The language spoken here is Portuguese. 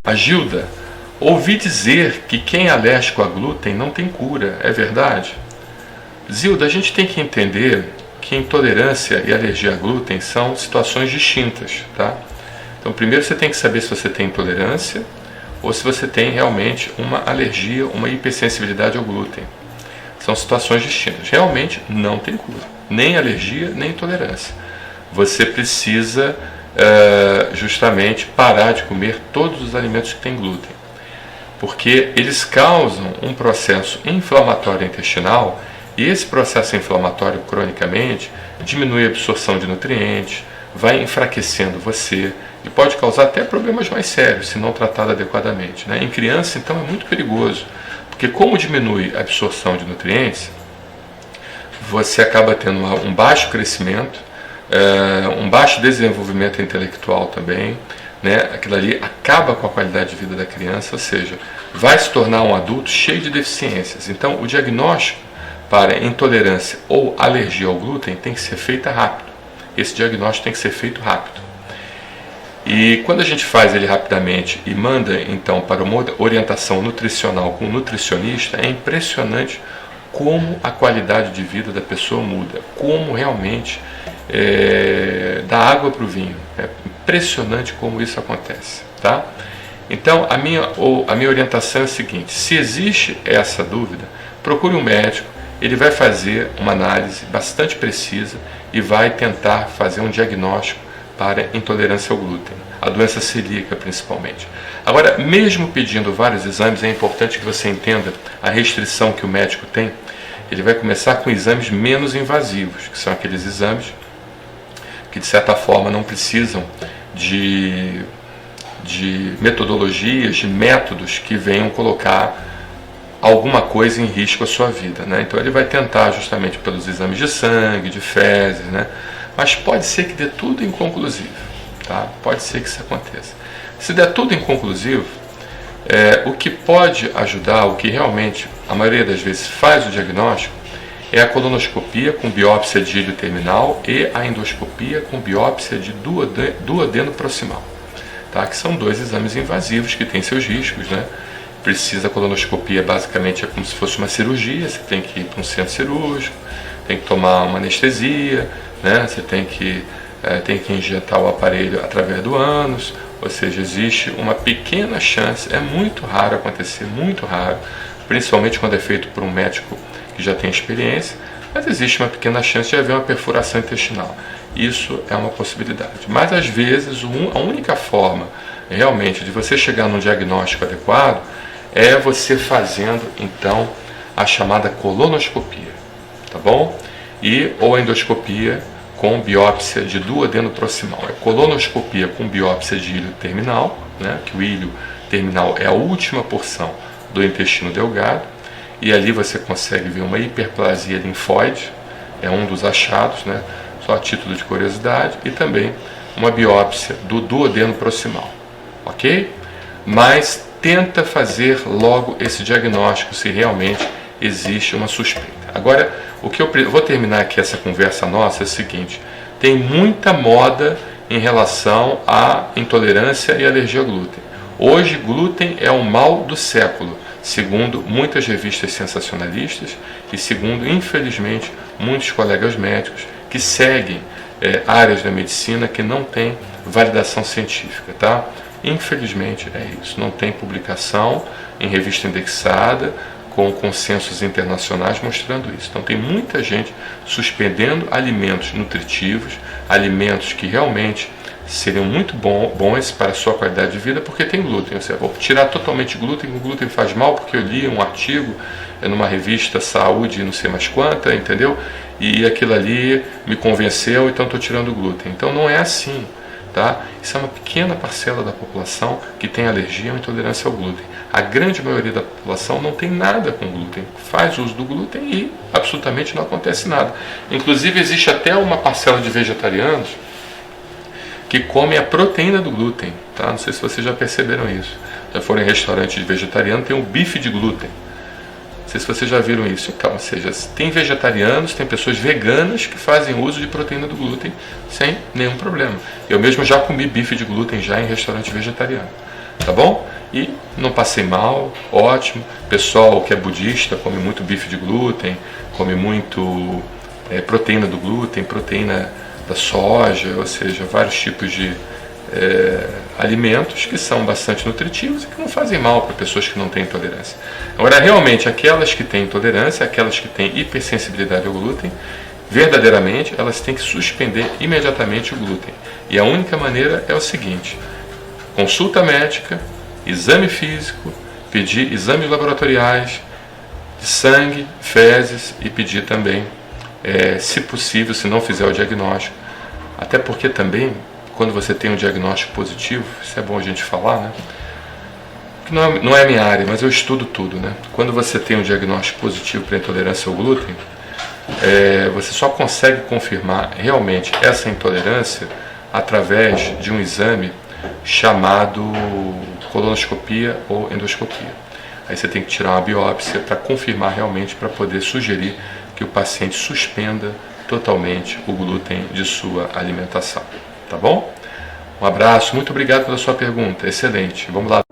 A Gilda: ouvi dizer que quem é alérgico a glúten não tem cura, é verdade? Zilda, a gente tem que entender que intolerância e alergia a glúten são situações distintas, tá? Então, primeiro você tem que saber se você tem intolerância ou se você tem realmente uma alergia, uma hipersensibilidade ao glúten. São situações distintas. Realmente não tem cura, nem alergia, nem intolerância. Você precisa justamente parar de comer todos os alimentos que têm glúten, porque eles causam um processo inflamatório intestinal, e esse processo inflamatório cronicamente diminui a absorção de nutrientes, vai enfraquecendo você e pode causar até problemas mais sérios se não tratado adequadamente, né? Em criança, então, é muito perigoso, porque como diminui a absorção de nutrientes, você acaba tendo um baixo crescimento, um baixo desenvolvimento intelectual também, né? Aquilo ali acaba com a qualidade de vida da criança, ou seja, vai se tornar um adulto cheio de deficiências. Então, o diagnóstico para intolerância ou alergia ao glúten tem que ser feito rápido. Esse diagnóstico tem que ser feito rápido. E quando a gente faz ele rapidamente e manda então para uma orientação nutricional com um nutricionista, é impressionante como a qualidade de vida da pessoa muda, como realmente dá água para o vinho. É impressionante como isso acontece, tá? Então a minha orientação é a seguinte: se existe essa dúvida, procure um médico. Ele vai fazer uma análise bastante precisa e vai tentar fazer um diagnóstico para intolerância ao glúten, a doença celíaca principalmente. Agora, mesmo pedindo vários exames, é importante que você entenda a restrição que o médico tem. Ele vai começar com exames menos invasivos, que são aqueles exames que de certa forma não precisam de metodologias, de métodos que venham colocar alguma coisa em risco a sua vida, né? Então ele vai tentar justamente pelos exames de sangue, de fezes, né? Mas pode ser que dê tudo inconclusivo, tá? Pode ser que isso aconteça. Se der tudo inconclusivo, o que pode ajudar, o que realmente a maioria das vezes faz o diagnóstico, é a colonoscopia com biópsia de ilho terminal e a endoscopia com biópsia de duodeno proximal, tá? Que são dois exames invasivos que têm seus riscos, né? Precisa, a colonoscopia basicamente é como se fosse uma cirurgia, você tem que ir para um centro cirúrgico, tem que tomar uma anestesia, né? Você tem que injetar o aparelho através do ânus, ou seja, existe uma pequena chance, é muito raro acontecer, muito raro, principalmente quando é feito por um médico que já tem experiência, mas existe uma pequena chance de haver uma perfuração intestinal. Isso é uma possibilidade. Mas às vezes a única forma realmente de você chegar num diagnóstico adequado é você fazendo então a chamada colonoscopia, tá bom? Ou a endoscopia com biópsia de duodeno proximal. É colonoscopia com biópsia de ilho terminal, né? Que o ilho terminal é a última porção do intestino delgado, e ali você consegue ver uma hiperplasia linfóide, é um dos achados, né? Só a título de curiosidade, e também uma biópsia do duodeno proximal, ok? Mas tenta fazer logo esse diagnóstico se realmente existe uma suspeita. Agora, o que eu vou terminar aqui essa conversa nossa é o seguinte: tem muita moda em relação à intolerância e alergia ao glúten. Hoje, glúten é o mal do século, segundo muitas revistas sensacionalistas e segundo, infelizmente, muitos colegas médicos que seguem áreas da medicina que não têm validação científica, tá? Infelizmente é isso, não tem publicação em revista indexada com consensos internacionais mostrando isso. Então tem muita gente suspendendo alimentos nutritivos, alimentos que realmente seriam muito bons para a sua qualidade de vida, porque tem glúten. Ou seja, vou tirar totalmente glúten, o glúten faz mal porque eu li um artigo numa revista Saúde, não sei mais quanta, entendeu? E aquilo ali me convenceu, então estou tirando o glúten. Então não é assim, tá? Isso é uma pequena parcela da população que tem alergia ou intolerância ao glúten. A grande maioria da população não tem nada com glúten, faz uso do glúten e absolutamente não acontece nada. Inclusive existe até uma parcela de vegetarianos que comem a proteína do glúten, tá? Não sei se vocês já perceberam isso. Já foram em restaurante de vegetariano, tem um bife de glúten. Não sei se vocês já viram isso. Então, ou seja, tem vegetarianos, tem pessoas veganas que fazem uso de proteína do glúten sem nenhum problema. Eu mesmo já comi bife de glúten já em restaurante vegetariano, tá bom? E não passei mal, ótimo. Pessoal que é budista come muito bife de glúten, come muito proteína do glúten, proteína da soja, ou seja, vários tipos de alimentos que são bastante nutritivos e que não fazem mal para pessoas que não têm intolerância. Agora, realmente, aquelas que têm intolerância, aquelas que têm hipersensibilidade ao glúten, verdadeiramente, elas têm que suspender imediatamente o glúten. E a única maneira é o seguinte: consulta médica, exame físico, pedir exames laboratoriais de sangue, fezes e pedir também, se possível, se não fizer o diagnóstico, até porque também, quando você tem um diagnóstico positivo, isso é bom a gente falar, né? Não é a minha área, mas eu estudo tudo, né? Quando você tem um diagnóstico positivo para intolerância ao glúten, você só consegue confirmar realmente essa intolerância através de um exame chamado colonoscopia ou endoscopia. Aí você tem que tirar uma biópsia para confirmar realmente, para poder sugerir que o paciente suspenda totalmente o glúten de sua alimentação. Tá bom? Um abraço, muito obrigado pela sua pergunta, excelente. Vamos lá.